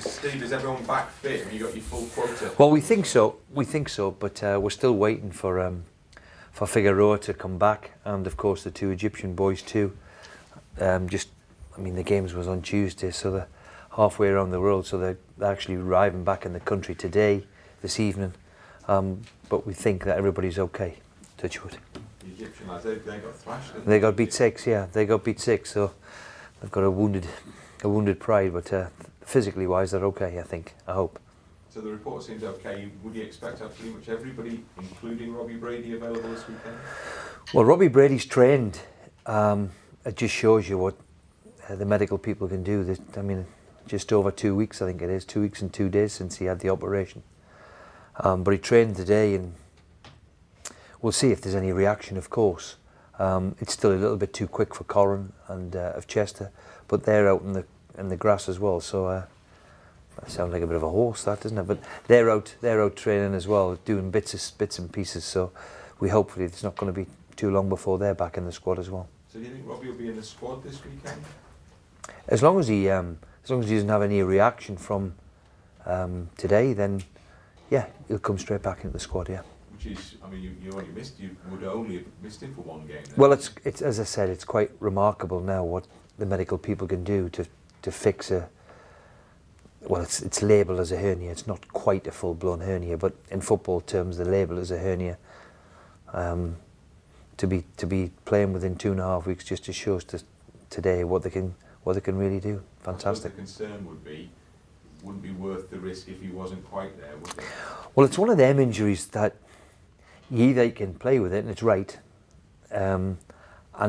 Steve, is everyone back fit? Have you got your full quota? Well, we think so, but we're still waiting for Figueroa to come back, and of course the 2 Egyptian boys too. The games was on Tuesday, so they're halfway around the world, so they're actually arriving back in the country today, this evening. But we think that everybody's okay. Touch wood. The Egyptian lads, they got thrashed. They got beat 6, yeah. They got beat 6, so they've got a wounded pride, but physically wise, they're okay. I hope. So the report seems okay. Would you expect to have pretty much everybody, including Robbie Brady, available this weekend? Well, Robbie Brady's trained. It just shows you what the medical people can do. Just over 2 weeks, I think it is, 2 weeks and 2 days since he had the operation. But he trained today, and we'll see if there's any reaction, of course. It's still a little bit too quick for Corran and of Chester, but they're out in the grass as well. So that sounds like a bit of a horse, that, doesn't it? But they're out training as well, doing bits and pieces. So hopefully it's not going to be too long before they're back in the squad as well. So do you think Robbie will be in the squad this weekend? As long as he doesn't have any reaction from today, then yeah, he'll come straight back into the squad. Yeah. Which is, you would only have missed him for 1 game. Then. Well, it's as I said, it's quite remarkable now what the medical people can do to fix a. Well, it's labelled as a hernia. It's not quite a full-blown hernia, but in football terms, the label is a hernia. To be playing within 2.5 weeks just to show us today what they can really do. Fantastic. The concern wouldn't be worth the risk if he wasn't quite there, would it? Well, it's one of them injuries that you either can play with it, and it's right. And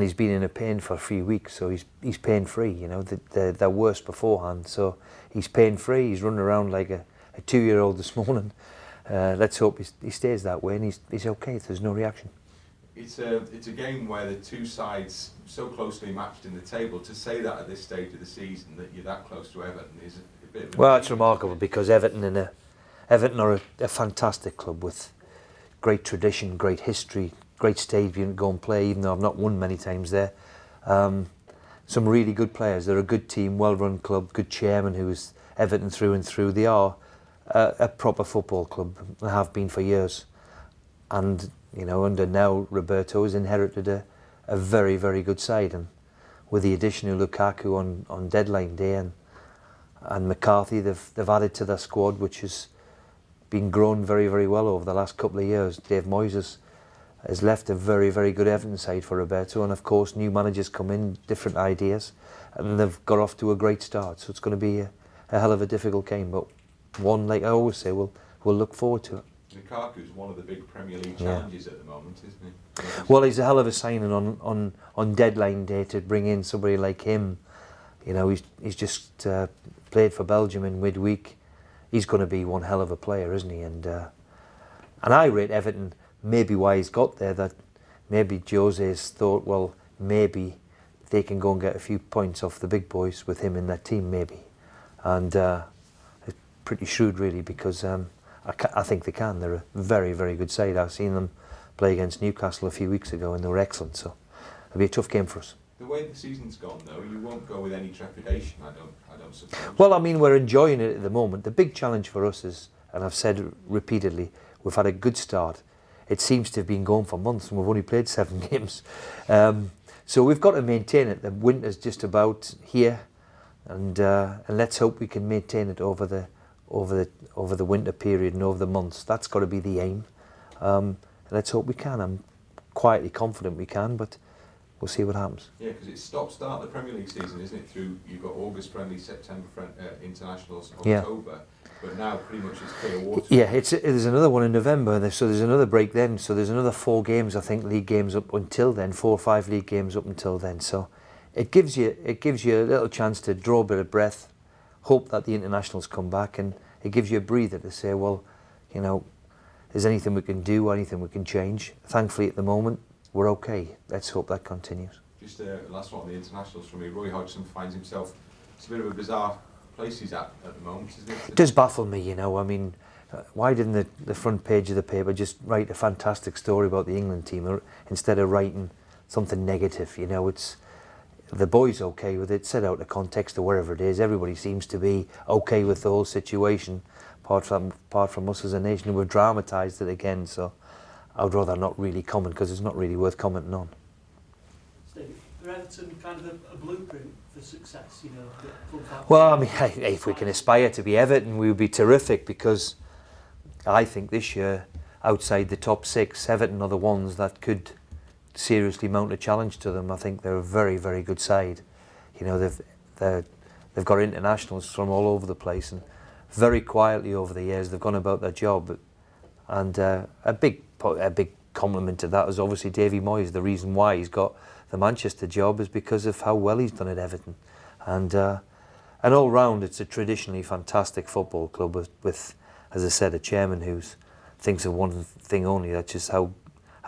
he's been in a pain for 3 weeks, so he's pain free. They're worse beforehand, so he's pain free. He's running around like a 2-year-old this morning. Let's hope he stays that way, and he's okay if there's no reaction. It's a game where the 2 sides so closely matched in the table. To say that at this stage of the season that you're that close to Everton is a bit of well, it's remarkable because Everton are a fantastic club with great tradition, great history, great stadium to go and play, even though I've not won many times there. Some really good players. They're a good team, well-run club, good chairman who is Everton through and through. They are a proper football club and have been for years. And under now Roberto has inherited a very, very good side, and with the addition of Lukaku on deadline day and McCarthy, they've added to their squad, which has been grown very, very well over the last couple of years. Dave Moyes has left a very, very good Everton side for Roberto, and of course new managers come in, different ideas, and they've got off to a great start. So it's going to be a hell of a difficult game, but one, like I always say, we'll look forward to it. Lukaku's one of the big Premier League challenges at the moment, isn't he? Well, he's a hell of a signing on deadline day to bring in somebody like him. He's just played for Belgium in midweek. He's going to be one hell of a player, isn't he? And I rate Everton, maybe why he's got there, that maybe Jose's thought, well, maybe they can go and get a few points off the big boys with him in that team, maybe. And it's pretty shrewd, really, because I think they can. They're a very, very good side. I've seen them play against Newcastle a few weeks ago, and they were excellent. So it'll be a tough game for us. The way the season's gone, though, you won't go with any trepidation, I don't suppose. Well, we're enjoying it at the moment. The big challenge for us is, and I've said repeatedly, we've had a good start. It seems to have been going for months, and we've only played 7 games. So we've got to maintain it. The winter's just about here, and let's hope we can maintain it over the winter period and over the months. That's got to be the aim. Let's hope we can. I'm quietly confident we can, but we'll see what happens. Yeah, because it's stop-start the Premier League season, isn't it? You've got August friendly, September internationals, October, but now pretty much it's clear water. Yeah, there's another one in November, so there's another break then. So there's another 4 games, I think, league games up until then, 4 or 5 league games up until then. So it gives you a little chance to draw a bit of breath, hope that the internationals come back, and it gives you a breather to say, well, is anything we can do, anything we can change? Thankfully, at the moment, we're okay. Let's hope that continues. Just last one on the internationals for me. Roy Hodgson finds himself, it's a bit of a bizarre place he's at the moment, isn't it? It does baffle me, why didn't the front page of the paper just write a fantastic story about the England team instead of writing something negative? the boys okay with it, set out of context or wherever it is. Everybody seems to be okay with the whole situation, apart from us as a nation who have dramatised it again. So I would rather not really comment, because it's not really worth commenting on. Steve, are Everton kind of a blueprint for success? You know, that clubs like Well, I mean, if we can aspire to be Everton, we would be terrific, because I think this year, outside the top 6, Everton are the ones that could seriously mount a challenge to them. I think they're a very, very good side. You know, they've got internationals from all over the place, and very quietly over the years they've gone about their job. And a big compliment to that is obviously Davy Moyes. The reason why he's got the Manchester job is because of how well he's done at Everton. And all round, it's a traditionally fantastic football club with, as I said, a chairman who thinks of one thing only, that's just how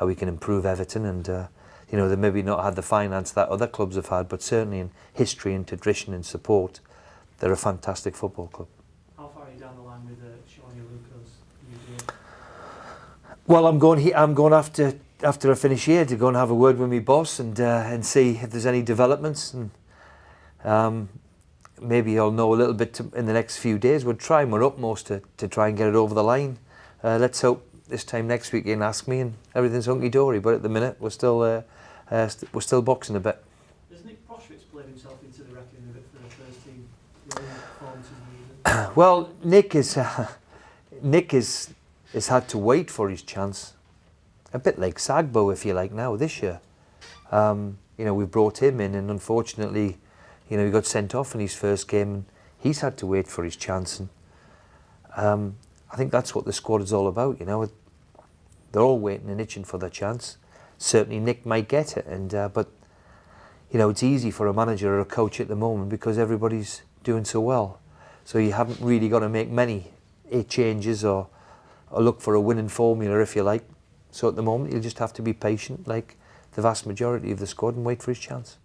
we can improve Everton. And you know, they maybe not had the finance that other clubs have had, but certainly in history and tradition and support, they're a fantastic football club. How far are you down the line with Shawnee Lucas? Well, I'm going after I finish here to go and have a word with my boss and see if there's any developments, and maybe I'll know a little bit in the next few days. We'll try my utmost to try and get it over the line. Let's hope this time next week you can ask me and everything's hunky-dory, but at the minute we're still boxing a bit. Has Nick Proschwitz played himself into the reckoning a bit for the first team? Performances? Well, Nick has had to wait for his chance, a bit like Sagbo, if you like, now this year. You know, we brought him in, and unfortunately, you know, he got sent off in his first game, and he's had to wait for his chance. And I think that's what the squad is all about. You know, they're all waiting and itching for their chance. Certainly, Nick might get it, but you know, it's easy for a manager or a coach at the moment because everybody's doing so well. So you haven't really got to make many changes or look for a winning formula, if you like. So at the moment, you'll just have to be patient, like the vast majority of the squad, and wait for his chance.